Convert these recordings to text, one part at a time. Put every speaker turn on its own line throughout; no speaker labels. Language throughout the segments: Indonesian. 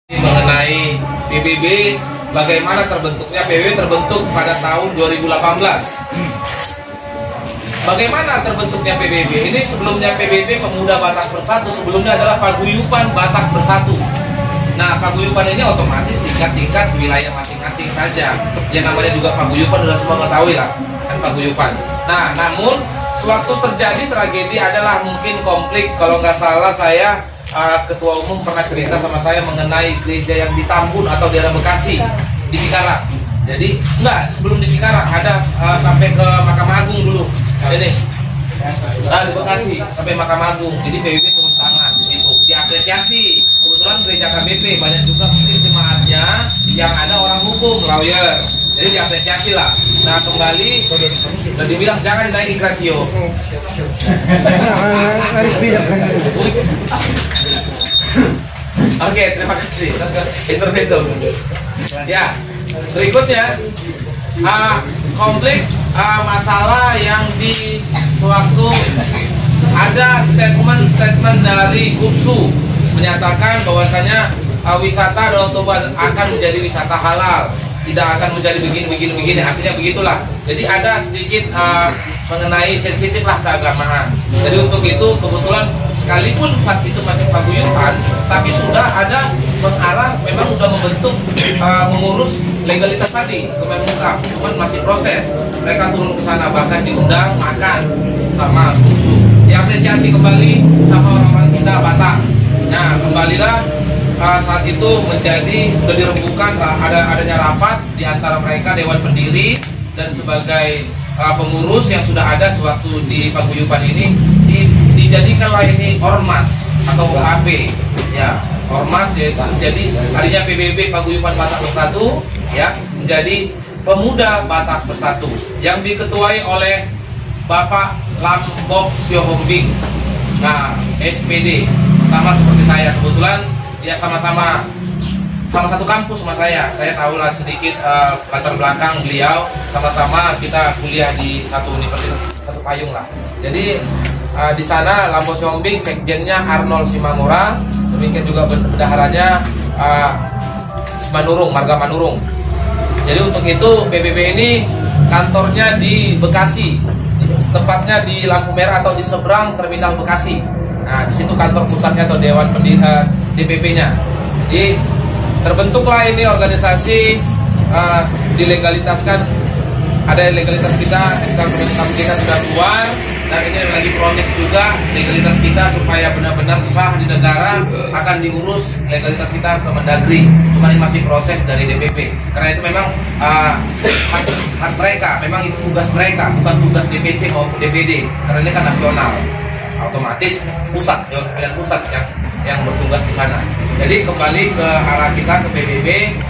Mengenai PBB, bagaimana terbentuknya PBB terbentuk pada tahun 2018. Bagaimana terbentuknya PBB? Ini sebelumnya PBB Pemuda Batak Bersatu, sebelumnya adalah Paguyuban Batak Bersatu. Nah, paguyuban ini otomatis tingkat-tingkat wilayah masing-masing saja. Yang namanya juga paguyuban sudah semua mengetahui lah, kan paguyuban. Nah, namun sewaktu terjadi tragedi adalah mungkin konflik. Kalau nggak salah saya Ketua Umum pernah cerita sama saya mengenai gereja yang di Tambun atau daerah Bekasi di Cikarang. Jadi enggak, sebelum di Cikarang ada sampai ke Mahkamah Agung dulu. Ini di Bekasi sampai Mahkamah Agung. Jadi PBB turun tangan di situ, diapresiasi. Kebetulan gereja KBP banyak juga mungkin jemaatnya yang ada orang hukum, lawyer. Jadi diapresiasi lah. Nah, kembali dan dibilang jangan naik rasio.
Harus bilang.
Oke, terima kasih. Intermezzo. Ya, berikutnya konflik masalah yang di sewaktu ada statement dari Gupsu menyatakan bahwasanya wisata Danau Toba akan menjadi wisata halal, tidak akan menjadi begini, artinya begitulah. Jadi ada sedikit mengenai sensitif lah keagamaan. Jadi untuk itu kebetulan sekalipun saat itu masih paguyuban, tapi sudah ada mengarah, memang sudah membentuk mengurus legalitas tadi Kemenkumham, cuman masih proses. Mereka turun ke sana bahkan diundang makan sama Gupsu, diapresiasi kembali sama orang-orang kita Batak. Nah, kembalilah saat itu menjadi sudah dirembukan adanya rapat di antara mereka Dewan Pendiri dan sebagai pengurus yang sudah ada sewaktu di paguyuban ini dijadikanlah ini ormas atau OAB ya, ormas yaitu jadi tadinya PBB Paguyuban Batak Bersatu ya menjadi Pemuda Batak Bersatu yang diketuai oleh Bapak Lambok Siohombing. Nah, SPD sama seperti saya, kebetulan ya sama-sama satu kampus sama saya tahulah sedikit latar belakang beliau, sama-sama kita kuliah di satu universitas, satu payung lah. Jadi di sana Lambok Siohombing, sekjennya Arnold Simamora, demikian juga bendaharanya Manurung, Marga Manurung. Jadi untuk itu PBB ini kantornya di Bekasi, tepatnya di lampu merah atau di seberang terminal Bekasi. Nah, di situ kantor pusatnya atau Dewan DPP-nya. Jadi terbentuklah ini organisasi, dilegalitaskan, ada legalitas kita, SK kita sudah keluar, dan ini lagi proses juga legalitas kita supaya benar-benar sah di negara, akan diurus legalitas kita ke Mendagri. Cuma ini masih proses dari DPP, karena itu memang hak mereka, memang itu tugas mereka, bukan tugas DPC maupun DPD, karena ini kan nasional, otomatis pusat, Dewan Pusat yang bertugas di sana. Jadi kembali ke arah kita ke PBB,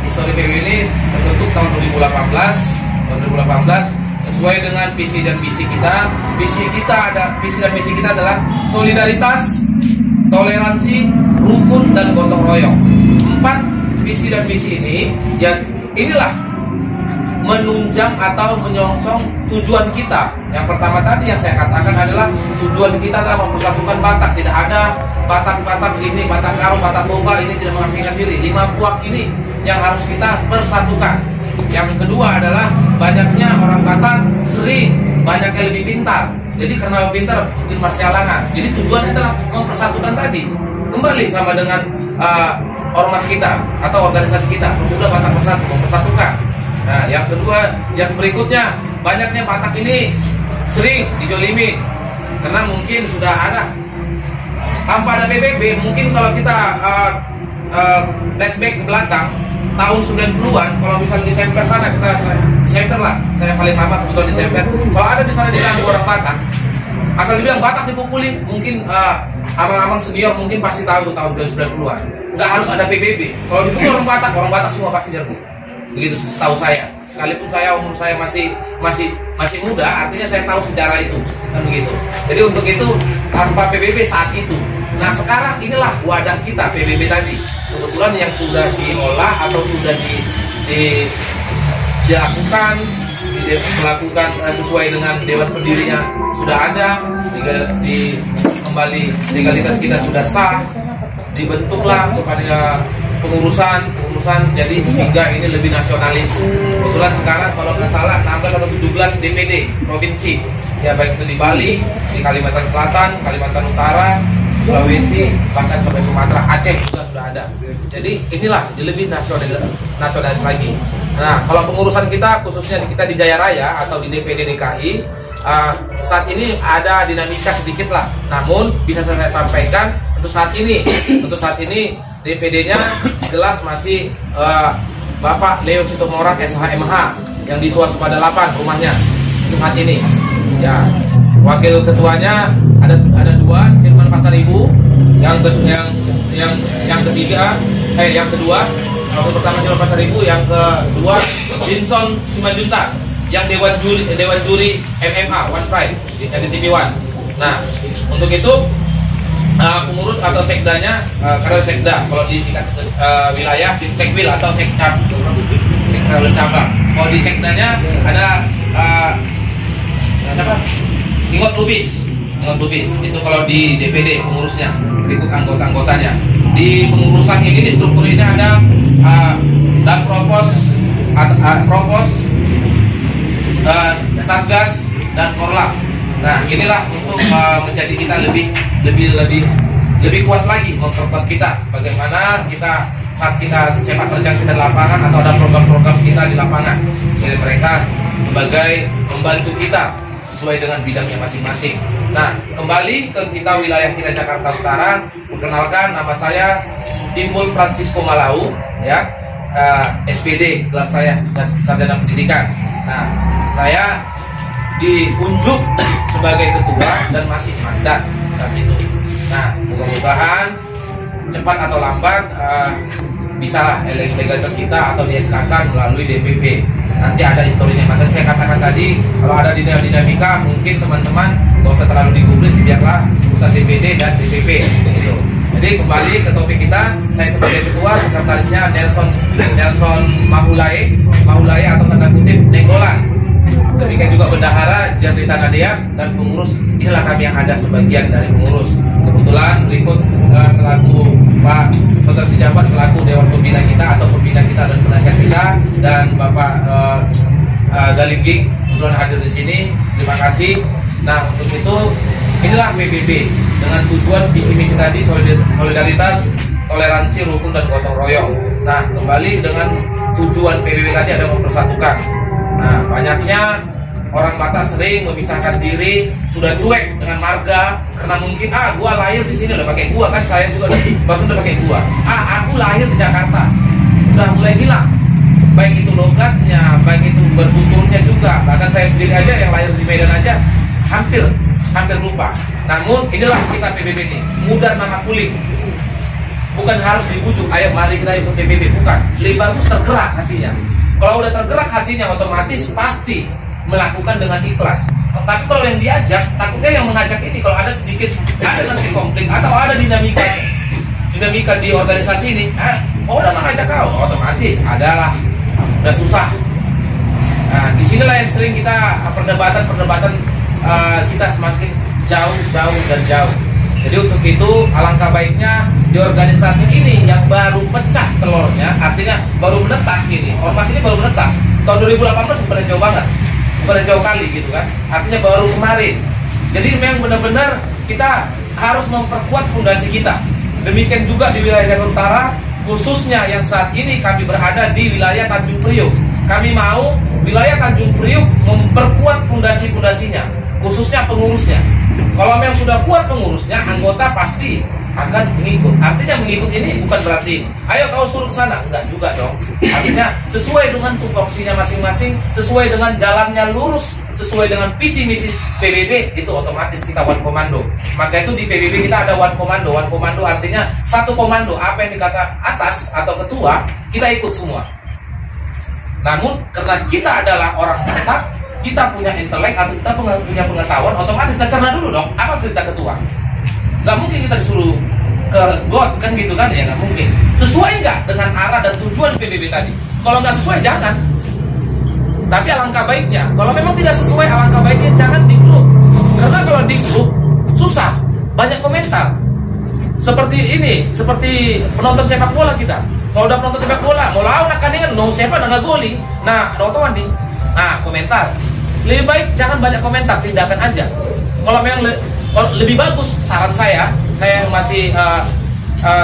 histori PBB ini terbentuk tahun 2018 sesuai dengan visi dan misi kita. Visi dan misi kita adalah solidaritas, toleransi, rukun dan gotong royong. 4 visi dan misi ini ya inilah menunjang atau menyongsong tujuan kita. Yang pertama tadi yang saya katakan adalah tujuan kita adalah mempersatukan Batak. Tidak ada Batak ini, Batak Karo, Batak Toba ini tidak mengasingkan diri. 5 puak ini yang harus kita persatukan. Yang kedua adalah banyaknya orang Batak sering banyak yang lebih pintar. Jadi karena lebih pintar mungkin marsialangan. Jadi tujuannya adalah mempersatukan tadi. Kembali sama dengan ormas kita atau organisasi kita, Pemuda Batak Bersatu, mempersatukan. Nah, yang kedua, yang berikutnya, banyaknya Batak ini sering dijolimin karena mungkin sudah ada tanpa ada PBB. Mungkin kalau kita flashback ke belakang tahun 90-an, kalau misalnya di Semper sana, kita Semper lah, saya paling lama kebetulan di Semper. Kalau ada di sana diganggu orang Batak, asal dibilang Batak dipukuli, mungkin abang-abang senior mungkin pasti tahu tahun 90-an. Nggak harus ada PBB. Kalau dipukuli orang Batak semua pasti nyerbu. Begitu setahu saya. Sekalipun umur saya masih muda, artinya saya tahu sejarah itu, kan begitu. Jadi untuk itu tanpa PBB saat itu. Nah, sekarang inilah wadah kita PBB tadi. Kebetulan yang sudah diolah atau sudah dilakukan sesuai dengan Dewan Pendirinya sudah ada, kembali legalitas kita sudah sah, dibentuklah kepada pengurusan jadi sehingga ini lebih nasionalis. Kebetulan sekarang kalau nggak salah 16 atau 17 DPD provinsi, ya baik itu di Bali, di Kalimantan Selatan, Kalimantan Utara, Sulawesi, bahkan sampai Sumatera, Aceh juga sudah ada. Jadi inilah lebih nasionalis lagi. Nah, kalau pengurusan kita khususnya kita di Jaya Raya atau di DPD DKI, saat ini ada dinamika sedikit lah. Namun bisa saya sampaikan untuk saat ini DPD-nya jelas masih Bapak Leo Sitomorang SHMH yang di Swasembada 8 rumahnya untuk saat ini. Ya, wakil ketuanya ada 2, Firman Pasaribu, yang kedua wakil pertama Firman Pasaribu, yang kedua Jinson Simanjuntak yang Dewan Juri MMA One Pride yang di TV One. Nah, untuk itu pengurus atau sekdanya, karena sekda kalau di tingkat wilayah sekwil atau sekcap cabang. Kalau di sekdanya ada siapa? Ingot Lubis itu kalau di DPD pengurusnya, berikut anggota-anggotanya. Di pengurusan ini, di struktur ini ada dan propos, Satgas dan Korlap. Nah, inilah untuk menjadi kita lebih kuat lagi, memperkuat kita. Bagaimana kita saat kita sepak terjang kita di lapangan atau ada program-program kita di lapangan. Jadi mereka sebagai membantu kita sesuai dengan bidangnya masing-masing. Nah, kembali ke kita wilayah kita Jakarta Utara. Perkenalkan, nama saya Timbul Francisco Malau, ya, SPD gelar saya, sarjana pendidikan. Nah, saya diunjuk sebagai ketua dan masih mandat saat itu. Nah, mudah-mudahan cepat atau lambat bisalah legalitas kita atau di-SK-kan melalui DPP. Nanti ada historinya. Maka saya katakan tadi, kalau ada dinamika mungkin teman-teman gak usah terlalu digubris, biarlah urusan DPD dan DPP gitu. Jadi kembali ke topik kita, saya sebagai ketua, sekretarisnya Nelson Mahulai atau tanda kutip Nenggolan. Demikian juga bendahara Jandrita Nadia, dan pengurus inilah kami yang ada sebagian dari pengurus. Kebetulan berikut selaku Pak Saudara Sijabat selaku Dewan Pembina kita atau pembina kita dan penasihat kita, dan Bapak Galingging kebetulan hadir di sini. Terima kasih. Nah, untuk itu inilah PBB dengan tujuan visi misi tadi, solidaritas, toleransi, rukun dan gotong royong. Nah, kembali dengan tujuan PBB tadi ada mempersatukan. Nah, banyaknya orang Batak sering memisahkan diri, sudah cuek dengan marga karena mungkin gua lahir di sini udah pakai gua, kan saya juga udah pakai gua. Aku lahir di Jakarta. Udah mulai hilang. Baik itu logatnya, baik itu bertuturnya juga. Bahkan saya sendiri aja yang lahir di Medan aja hampir lupa. Namun inilah kita PBB ini, mudah nama kuling. Bukan harus dibujuk, ayo mari kita ikut PBB, bukan. Lebih bagus tergerak hatinya. Kalau udah tergerak hatinya, otomatis pasti melakukan dengan ikhlas. Tapi kalau yang diajak, takutnya yang mengajak ini kalau ada sedikit nanti konflik atau ada dinamika di organisasi ini, udah mengajak kau, otomatis adalah udah susah. Nah, disinilah yang sering kita perdebatan kita semakin jauh. Jadi untuk itu alangkah baiknya di organisasi ini yang baru pecah telurnya, artinya baru menetas ini. Ormas ini baru menetas. Tahun 2018 bukan jauh banget, bukan jauh kali gitu kan. Artinya baru kemarin. Jadi memang benar-benar kita harus memperkuat fondasi kita. Demikian juga di wilayah Jakarta Utara, khususnya yang saat ini kami berada di wilayah Tanjung Priok. Kami mau wilayah Tanjung Priok memperkuat fondasinya, khususnya pengurusnya. Kalau memang sudah kuat pengurusnya, anggota pasti akan mengikut. Artinya mengikut ini bukan berarti ayo kau suruh ke sana, enggak juga dong. Artinya sesuai dengan tupoksinya masing-masing, sesuai dengan jalannya lurus, sesuai dengan visi misi PBB, itu otomatis kita one komando. Maka itu di PBB kita ada one komando. One komando artinya satu komando. Apa yang dikata atas atau ketua, kita ikut semua. Namun karena kita adalah orang Batak, kita punya intelek atau kita punya pengetahuan, otomatis kita cerna dulu dong apa perintah ketua. Nggak mungkin kita disuruh ke got kan gitu kan, ya nggak mungkin. Sesuai nggak dengan arah dan tujuan PBB tadi? Kalau nggak sesuai jangan. Tapi alangkah baiknya, kalau memang tidak sesuai, alangkah baiknya jangan di grup. Karena kalau di grup susah, banyak komentar. Seperti ini, seperti penonton sepak bola kita. Kalau udah penonton sepak bola, mau lawan akan dengan no siapa nggak goli. Nah, nonton nih. Nah, komentar. Lebih baik jangan banyak komentar, tindakan aja. Kalau memang lebih bagus, saran saya masih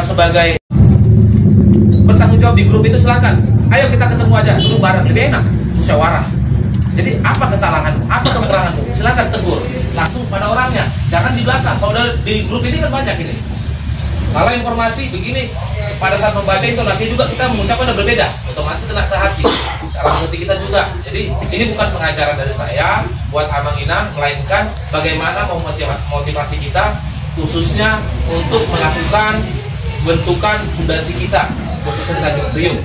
sebagai bertanggung jawab di grup itu, silakan. Ayo kita ketemu aja, duduk bareng, lebih enak, musyawarah. Jadi apa kesalahanmu, apa kekuranganmu, silakan tegur langsung pada orangnya, jangan di belakang. Kalau di grup ini kan banyak ini salah informasi begini. Pada saat membaca intonasi juga kita mengucapkan berbeda, otomatis kena ke hati, cara mengerti kita juga. Jadi ini bukan pengajaran dari saya buat Abang Inang, melainkan bagaimana memotivasi kita, khususnya untuk melakukan bentukan fondasi kita, khususnya di Tanjung Priok.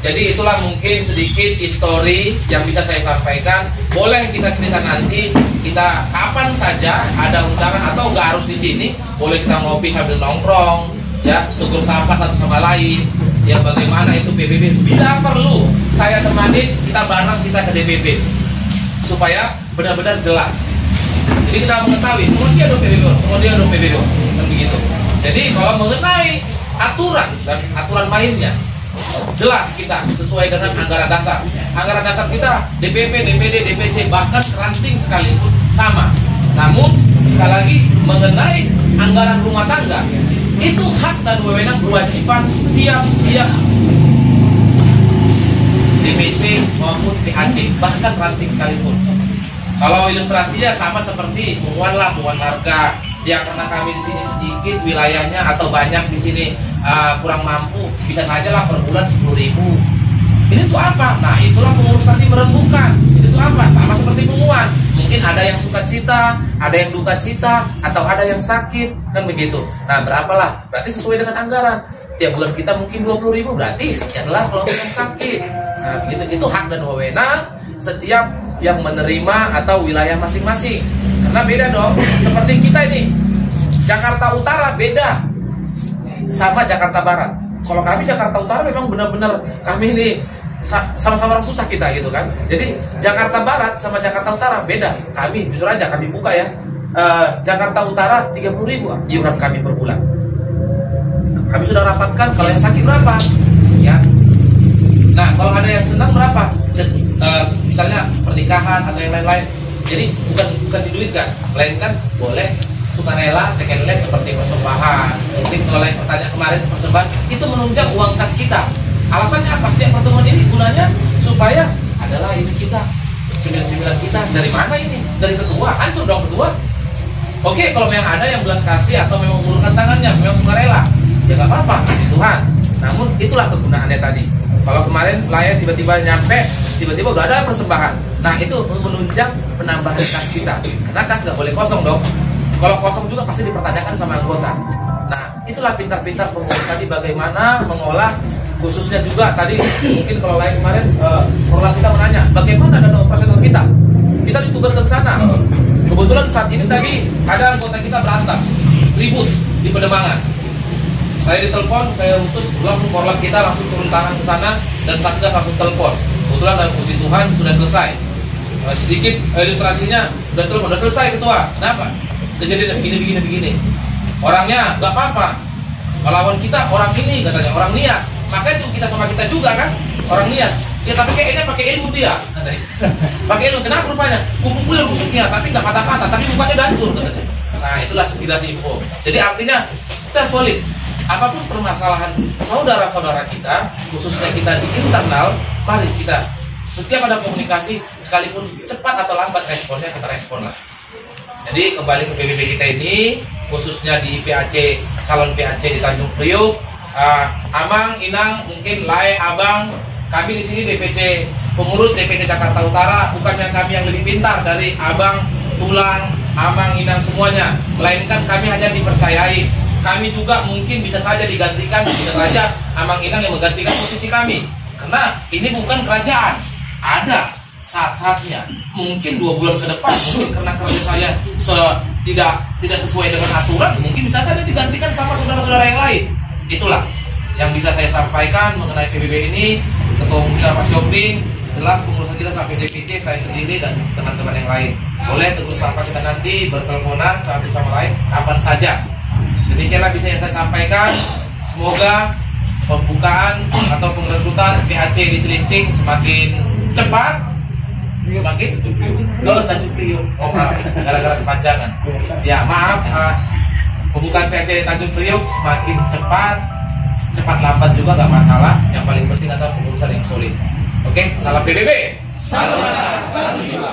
Jadi itulah mungkin sedikit histori yang bisa saya sampaikan. Boleh kita cerita nanti, kita kapan saja ada undangan atau nggak harus di sini, boleh kita ngopi sambil nongkrong, ya, tegur sapa satu sama lain, ya, bagaimana itu PBB. Bila perlu saya semani, kita bareng, kita ke DPP supaya benar-benar jelas. Jadi kita mengetahui semua dia ada PBB, semua dia ada PBB, kan begitu. Jadi kalau mengenai aturan dan aturan mainnya jelas kita sesuai dengan anggaran dasar. Anggaran dasar kita DPP, DPD, DPC bahkan ranting sekalipun sama. Namun sekali lagi mengenai anggaran rumah tangga itu hak dan wewenang kewajiban tiap-tiap DPC maupun PAC, bahkan ranting sekalipun. Kalau ilustrasinya sama seperti punguan marga. Ya karena kami di sini sedikit wilayahnya atau banyak di sini kurang mampu, bisa saja lah per bulan 10.000. Ini tuh apa? Nah itulah pengurus nanti merembukan. Itu tuh apa? Sama seperti punguan. Mungkin ada yang suka cita, ada yang duka cita, atau ada yang sakit, kan begitu. Nah berapalah? Berarti sesuai dengan anggaran. Tiap bulan kita mungkin 20.000, berarti sekianlah kalau yang sakit. Nah begitu, itu hak dan wewenang setiap yang menerima atau wilayah masing-masing. Karena beda dong, seperti kita ini Jakarta Utara beda sama Jakarta Barat. Kalau kami Jakarta Utara memang benar-benar kami ini sama-sama orang susah kita gitu kan. Jadi Jakarta Barat sama Jakarta Utara beda. Kami jujur aja kami buka ya, Jakarta Utara 30.000 iuran kami per bulan. Kami sudah rapatkan kalau yang sakit berapa? Ya. Nah kalau ada yang senang berapa? Misalnya pernikahan atau yang lain-lain. Jadi bukan diduitkan, melainkan boleh sukarela, tekenles seperti persembahan. Mungkin kalau lain pertanyaan kemarin persembahan itu menunjang uang kas kita. Alasannya apa? Setiap pertemuan ini gunanya supaya adalah ini kita, cemilan-cemilan kita. Dari mana ini? Dari ketua, hancur dong ketua. Oke, kalau memang ada yang belas kasih atau memang mengulurkan tangannya, memang sukarela, ya nggak apa-apa, puji Tuhan. Namun itulah kegunaannya tadi. Kalau kemarin pelayan tiba-tiba nyampe, tiba-tiba udah ada persembahan. Nah itu menunjang penambahan kas kita. Karena kas nggak boleh kosong dong. Kalau kosong juga pasti dipertanyakan sama anggota. Nah itulah pintar-pintar pengurus tadi bagaimana mengolah, khususnya juga tadi mungkin kalau lain kemarin program kita menanya bagaimana dana operasional kita. Kita ditugaskan ke sana. Kebetulan saat ini tadi ada anggota kita berantem, ribut di Pademangan. Saya ditelepon, saya utus langsung korlap kita langsung turun tangan ke sana dan Satgas langsung telepon. Kebetulan dan puji Tuhan sudah selesai. Sedikit ilustrasinya udah selesai ketua. Kenapa? Kejadian begini. Orangnya nggak apa-apa. Melawan kita orang ini katanya orang Nias. Makanya itu kita sama kita juga kan orang Nias. Ya tapi kayaknya pakai ilmu dia. Pakai ilmu. Kenapa rupanya? Kumpul rusuknya tapi nggak patah-patah, tapi mukanya hancur katanya. Nah itulah sekilas info. Jadi artinya kita solid. Apapun permasalahan saudara-saudara kita, khususnya kita di internal, mari kita setiap ada komunikasi, sekalipun cepat atau lambat responnya, kita respon lah. Jadi kembali ke PBB kita ini, khususnya di PAC, calon PAC di Tanjung Priok, Amang, Inang, mungkin Lai, Abang, kami di sini DPC, pengurus DPC Jakarta Utara, bukannya kami yang lebih pintar dari Abang, Tulang, Amang, Inang semuanya, melainkan kami hanya dipercayai. Kami juga mungkin bisa saja digantikan, bisa saja Amang Inang yang menggantikan posisi kami. Karena ini bukan kerajaan. Ada saat-saatnya. Mungkin 2 bulan ke depan, mungkin karena kerja saya tidak sesuai dengan aturan, mungkin bisa saja digantikan sama saudara-saudara yang lain. Itulah yang bisa saya sampaikan mengenai PBB ini. Ketua Umum kita Pak Shopping, jelas pengurusan kita sampai DPC, saya sendiri dan teman-teman yang lain. Boleh tegur sapa kita nanti berteleponan satu sama lain kapan saja. Demikianlah bisa yang saya sampaikan. Semoga pembukaan atau pengrekrutan PAC di Cilincing semakin cepat, semakin Tanjung Priok. Oh, gara-gara kepanjangan. Ya, maaf, pembukaan PAC Tanjung Priok semakin cepat lambat juga nggak masalah. Yang paling penting adalah pengurusan yang solid. Oke, salam PBB. Salam satu jiwa.